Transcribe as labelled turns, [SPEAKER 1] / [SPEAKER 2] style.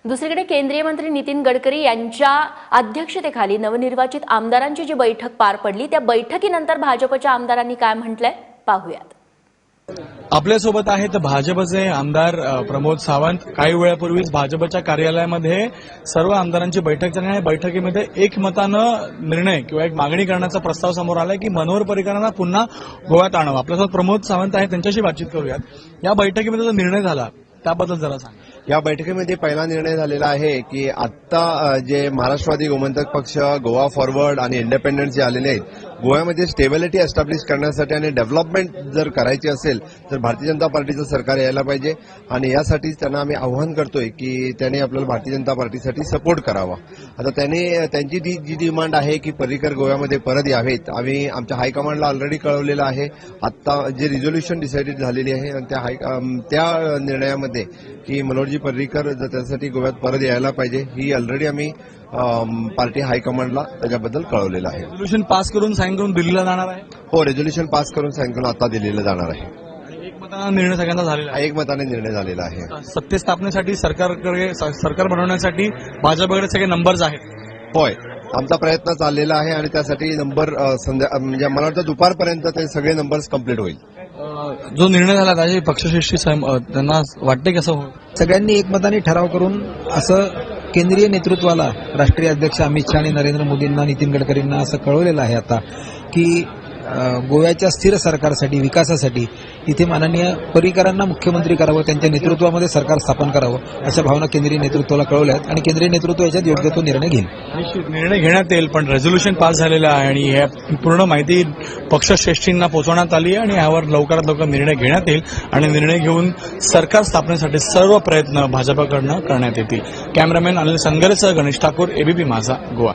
[SPEAKER 1] दुसरीकडे केंद्रीय मंत्री नितीन गडकरी यांच्या अध्यक्षतेखाली नवनिर्वाचित आमदारांची जी बैठक पार पडली त्या बैठकीनंतर भाजपच्या आमदारांनी काय म्हटलंय पाहूयात।
[SPEAKER 2] आपल्यासोबत आहेत भाजपचे आमदार प्रमोद सावंत। काही वेळापूर्वीच भाजपच्या कार्यालयामध्ये सर्व आमदारांची बैठक झाली आणि बैठकीमध्ये एकमतानं निर्णय किंवा एक मागणी करण्याचा प्रस्ताव समोर आलाय की मनोहर पर्रीकरांना पुन्हा गोव्यात आणावं। आपल्यासोबत प्रमोद सावंत आहेत, त्यांच्याशी बातचीत करूयात। या बैठकीमध्ये जो निर्णय झाला त्याबद्दल जरा सांगा।
[SPEAKER 3] या बैठकीमध्ये पहिला निर्णय झालेला आहे की आता जे महाराष्ट्रवादी गोमंतक पक्ष, गोवा फॉरवर्ड आणि इंडिपेंडंट जे आलेले आहेत, गोव्यामध्ये स्टेबिलिटी एस्टॅब्लिश करण्यासाठी आणि डेव्हलपमेंट जर करायची असेल तर भारतीय जनता पार्टीचं सरकार यायला पाहिजे आणि यासाठीच त्यांना आम्ही आव्हान करतोय की त्यांनी आपल्याला भारतीय जनता पार्टीसाठी सपोर्ट करावा। आता त्यांची जी डिमांड आहे की पर्रीकर गोव्यामध्ये परत यावेत, आम्ही आमच्या हायकमांडला ऑलरेडी कळवलेलं आहे। आता जे रिझोल्युशन डिसाइडेड झालेली आहे आणि त्या निर्णयामध्ये की मनोहरजी पर्रीकर त्यासाठी गोव्यात परत यायला पाहिजे, ही ऑलरेडी आम्ही पार्टी हायकमांडला त्याच्याबद्दल कळवलेलं आहे।
[SPEAKER 2] रेझोल्युशन पास करून साईन करून दिल्लीला जाणार आहे।
[SPEAKER 3] हो, रेझोल्युशन पास करून साईन करून आता दिल्लीला जाणार आहे।
[SPEAKER 2] एकमताने निर्णय सगळ्यांचा झालेला आहे।
[SPEAKER 3] एकमताने निर्णय झालेला आहे।
[SPEAKER 2] सत्ते स्थापनेसाठी सरकार बनवण्यासाठी भाजपकडे सगळे नंबर्स आहेत।
[SPEAKER 3] होय, आमचा प्रयत्न चाललेला आहे आणि त्यासाठी नंबर म्हणजे मला वाटतं दुपारपर्यंत ते सगळे नंबर्स कंप्लीट होईल।
[SPEAKER 2] जो निर्णय झाला त्याची पक्षश्रेष्ठी त्यांना वाटते कसं हो?
[SPEAKER 4] सगळ्यांनी एकमताने ठराव करून असं केंद्रीय नेतृत्वाला, राष्ट्रीय अध्यक्ष अमित शहा आणि नरेंद्र मोदींना, नितीन गडकरींना असं कळवलेलं आहे आता की गोव्याच्या स्थिर सरकारसाठी, विकासासाठी इथे माननीय पर्रीकरांना मुख्यमंत्री करावं, त्यांच्या नेतृत्वामध्ये सरकार स्थापन करावं, अशा भावना केंद्रीय नेतृत्वाला कळवल्या आहेत आणि केंद्रीय नेतृत्व याच्यात योग्य तो निर्णय घेईल।
[SPEAKER 2] निश्चित निर्णय घेण्यात येईल, पण रेझोल्युशन पास झालेलं आहे आणि हे पूर्ण माहिती पक्षश्रेष्ठींना पोहोचवण्यात आली आणि यावर लवकरात लवकर निर्णय घेण्यात येईल आणि निर्णय घेऊन सरकार स्थापनेसाठी सर्व प्रयत्न भाजपकडनं करण्यात येतील। कॅमेरामॅन अनिल संगरेसह गणेश ठाकूर, एबीपी माझा, गोवा।